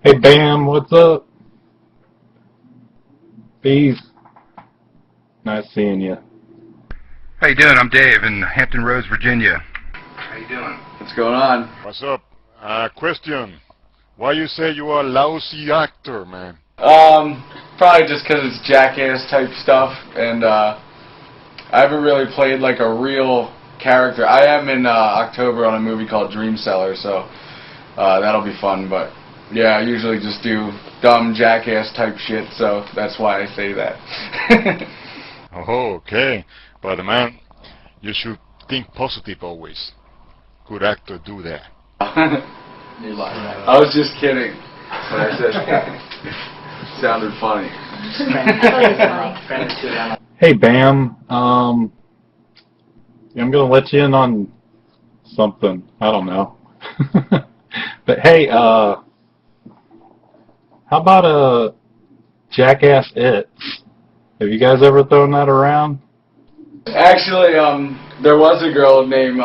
Hey Bam, what's up? Bees, nice seeing you. How you doing? I'm Dave in Hampton Roads, Virginia. How you doing? What's going on? What's up? Question. Why you say you are a lousy actor, man? Probably just because it's jackass type stuff, and I haven't really played like a real character. I am in October on a movie called Dream Seller, so that'll be fun, but yeah, I usually just do dumb jackass type shit, so that's why I say that. Oh, okay. But man, you should think positive always. Good actor do that. You lied. I was just kidding when I said that. Sounded funny. Hey Bam, I'm gonna let you in on something. I don't know. But hey, how about Jackass It? Have you guys ever thrown that around? Actually, there was a girl named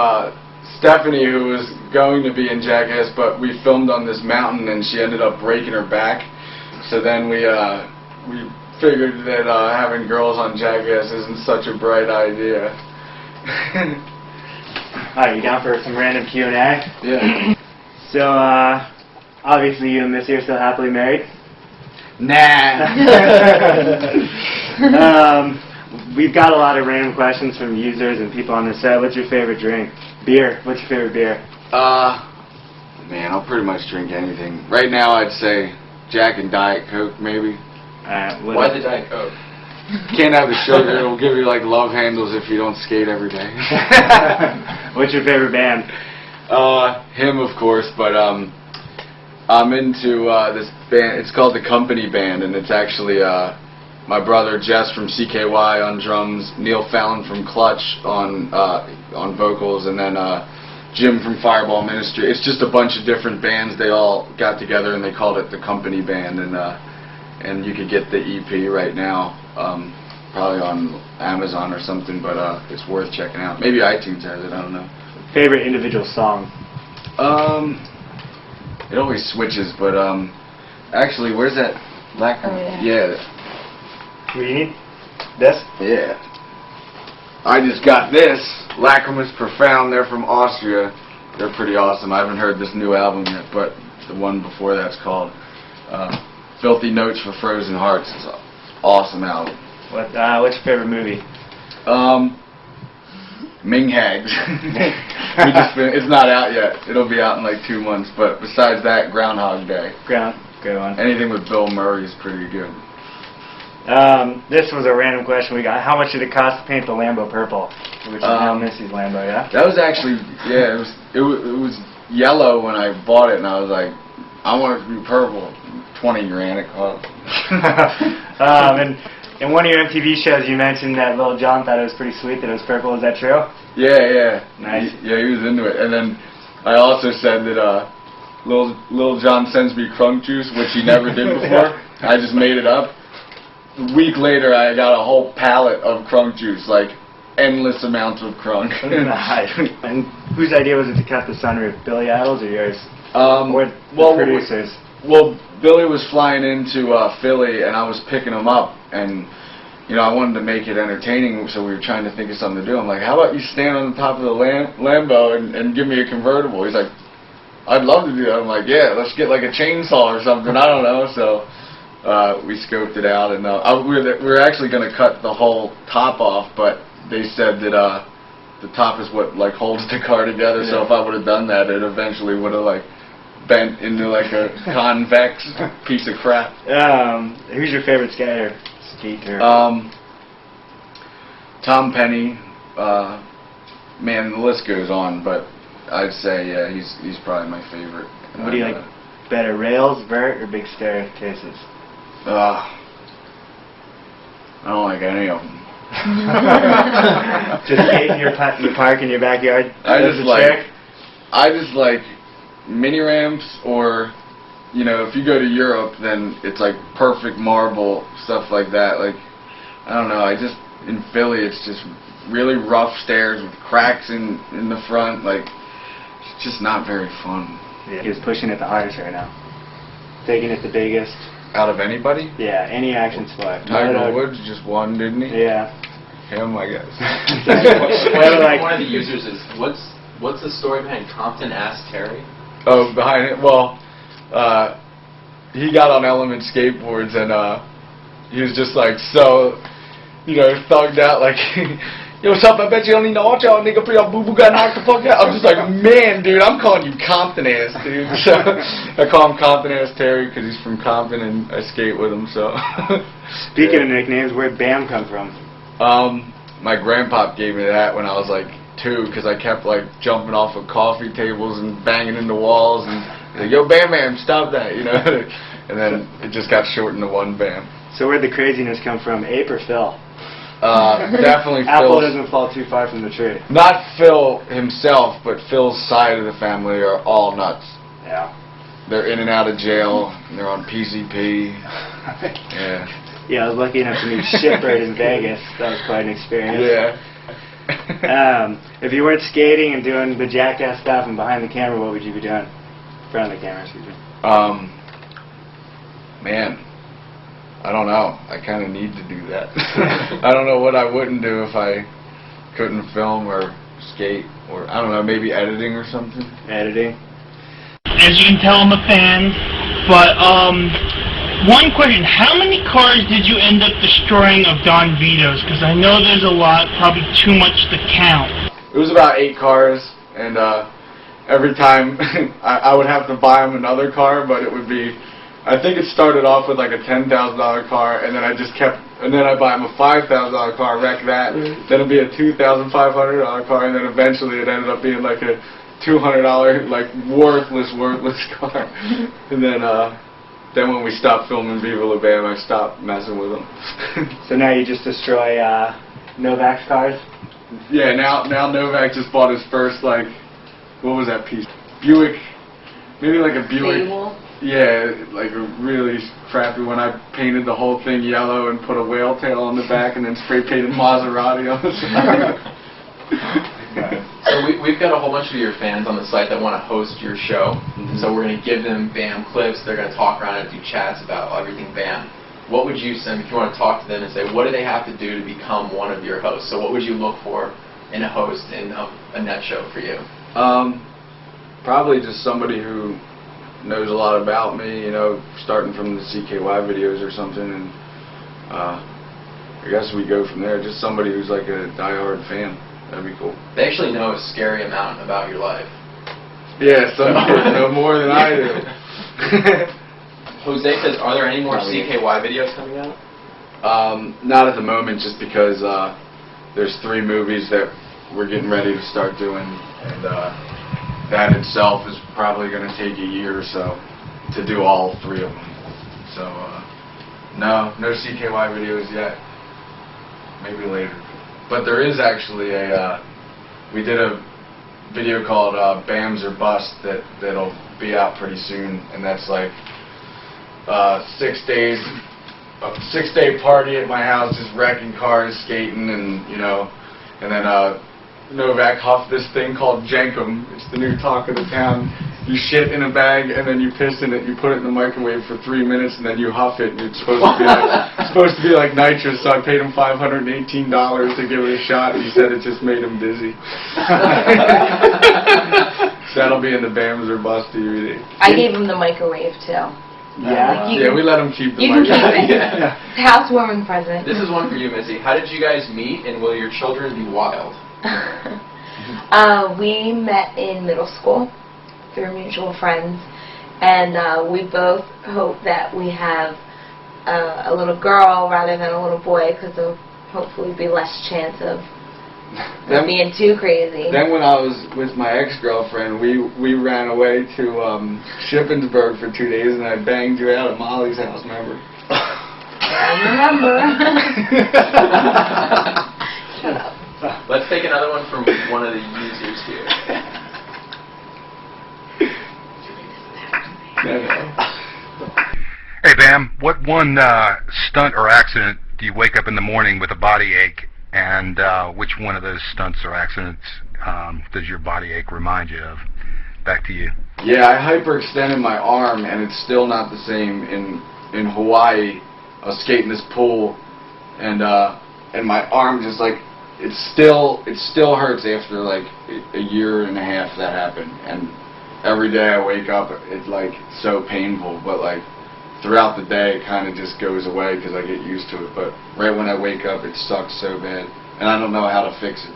Stephanie who was going to be in Jackass, but we filmed on this mountain and she ended up breaking her back. So then we figured that having girls on Jackass isn't such a bright idea. Alright, you down for some random Q&A? Yeah. So, obviously you and Missy are still happily married? Nah. We've got a lot of random questions from users and people on the set. What's your favorite drink? Beer. What's your favorite beer? Man, I'll pretty much drink anything. Right now I'd say Jack and Diet Coke, maybe. Why the Diet Coke? Can't have the sugar. It'll give you like love handles if you don't skate every day. What's your favorite band? Him, of course, but I'm into this band. It's called the Company Band, and it's actually my brother Jess from CKY on drums, Neil Fallon from Clutch on vocals, and then Jim from Fireball Ministry. It's just a bunch of different bands. They all got together and they called it the Company Band, and you could get the EP right now, probably on Amazon or something, but it's worth checking out. Maybe iTunes has it, I don't know. Favorite individual song? It always switches, but actually, where's that Lacrima? Oh, Yeah. What do you need? This? Yeah. I just got this. Lacrima's Profound. They're from Austria. They're pretty awesome. I haven't heard this new album yet, but the one before that's called Filthy Notes for Frozen Hearts. It's an awesome album. What's your favorite movie? Ming Hags. It's not out yet. It'll be out in like 2 months. But besides that, Groundhog Day. Good one. Anything with Bill Murray is pretty good. This was a random question we got. How much did it cost to paint the Lambo purple? Which is now Missy's Lambo, yeah? That was actually, yeah, it was yellow when I bought it, and I was like, I want it to be purple. 20 grand it cost. And in one of your MTV shows, you mentioned that Lil Jon thought it was pretty sweet that it was purple. Is that true? Yeah. Nice. He was into it. And then I also said that Lil Jon sends me crunk juice, which he never did before. I just made it up. A week later, I got a whole pallet of crunk juice, like endless amounts of crunk. Nice. And whose idea was it to cut the sunroof? Billy Idol's or yours? Or the producers? Well, Billy was flying into Philly, and I was picking him up, and I wanted to make it entertaining, so we were trying to think of something to do. I'm like, how about you stand on the top of the Lambo and give me a convertible? He's like, I'd love to do that. I'm like, yeah, let's get like a chainsaw or something. I don't know. So we scoped it out, and we were actually going to cut the whole top off, but they said that the top is what like holds the car together. Yeah. So if I would have done that, it eventually would have like bent into like a convex piece of crap. Who's your favorite skater? Tom Penny. Man, the list goes on, but I'd say yeah, he's probably my favorite. What do you like better, rails, vert, or big staircases? I don't like any of them. Just skate in your park in your backyard. I just like mini ramps, or if you go to Europe, then it's like perfect marble, stuff like that. Like, I don't know, in Philly, it's just really rough stairs with cracks in the front. Like, it's just not very fun. Yeah, he was pushing it the hardest right now. Taking it the biggest. Out of anybody? Yeah, any action sport. Tiger Woods just won, didn't he? Yeah. Him, I guess. One of the users is, what's the story behind Compton Ask Terry? Oh, behind it? Well, he got on Element skateboards and he was just like so, thugged out like, yo, what's up? I bet you don't need no watch out, nigga. For your boo boo got knocked the fuck out. I'm just like, man, dude, I'm calling you Compton ass, dude. So I call him Compton ass Terry because he's from Compton and I skate with him. So. Speaking of nicknames, where'd Bam come from? My grandpa gave me that when I was like 2 because I kept like jumping off of coffee tables and banging into walls and like, yo, Bam Bam, stop that, And then it just got shortened to one Bam. So where'd the craziness come from, Ape or Phil? Definitely Apple Phil. doesn't fall too far from the tree. Not Phil himself, but Phil's side of the family are all nuts. Yeah. They're in and out of jail. They're on PCP. Yeah. Yeah, I was lucky enough to meet Shipbird in Vegas. That was quite an experience. Yeah. If you weren't skating and doing the jackass stuff and behind the camera, what would you be doing? In front of the camera, excuse me. Man, I don't know. I kind of need to do that. I don't know what I wouldn't do if I couldn't film or skate or, I don't know, maybe editing or something. Editing. As you can tell, I'm a fan, but one question, how many cars did you end up destroying of Don Vito's? Because I know there's a lot, probably too much to count. It was about 8 cars, and every time I would have to buy him another car, but it would be, I think it started off with like a $10,000 car, and then I just kept, and then I buy him a $5,000 car, wreck that, then it'd be a $2,500 car, and then eventually it ended up being like a $200, like worthless car. And then when we stopped filming Viva La Bam, I stopped messing with them. So now you just destroy Novak's cars? Yeah, now Novak just bought his first, like, what was that piece? Buick, maybe like a Buick. Fable? Yeah, like a really crappy one. I painted the whole thing yellow and put a whale tail on the back and then spray painted Maserati on the side. So we've got a whole bunch of your fans on the site that want to host your show. So we're going to give them BAM clips. They're going to talk around and do chats about everything BAM. What would you send, if you want to talk to them and say, what do they have to do to become one of your hosts? So what would you look for in a host in a net show for you? Probably just somebody who knows a lot about me, starting from the CKY videos or something, and I guess we go from there. Just somebody who's like a diehard fan. That'd be cool. They actually know a scary amount about your life. Yeah, some kids know more than I do. Jose says, are there any more CKY videos coming out? Not at the moment, just because there's 3 movies that we're getting ready to start doing, and that itself is probably going to take a year or so to do all 3 of them. So, no CKY videos yet. Maybe later. But there is actually we did a video called Bams or Bust that'll be out pretty soon, and that's like 6 days, a 6-day party at my house, just wrecking cars, skating, and and then Novak huffed this thing called Jenkum. It's the new talk of the town. You shit in a bag and then you piss in it. You put it in the microwave for 3 minutes and then you huff it. And it's supposed to be like nitrous. So I paid him $518 to give it a shot, and he said it just made him dizzy. So that'll be in the Bams or Bust DVD. I gave him the microwave too. Yeah. Yeah, we let him keep the You can microwave. keep it. Yeah. Housewarming present. This is one for you, Missy. How did you guys meet, and will your children be wild? We met in middle school through mutual friends, and we both hope that we have a little girl rather than a little boy, because there'll hopefully be less chance of being too crazy. Then when I was with my ex-girlfriend, we ran away to Shippensburg for 2 days, and I banged you out at Molly's house, remember? I remember. Shut up. Let's take another one from one of the users here. Hey, Bam, what one stunt or accident do you wake up in the morning with a body ache, and which one of those stunts or accidents does your body ache remind you of? Back to you. Yeah, I hyperextended my arm, and it's still not the same. In Hawaii, I was skating this pool, and my arm just like it still hurts after like a year and a half that happened. And every day I wake up, it's like so painful. But like throughout the day, it kind of just goes away because I get used to it. But right when I wake up, it sucks so bad, and I don't know how to fix it.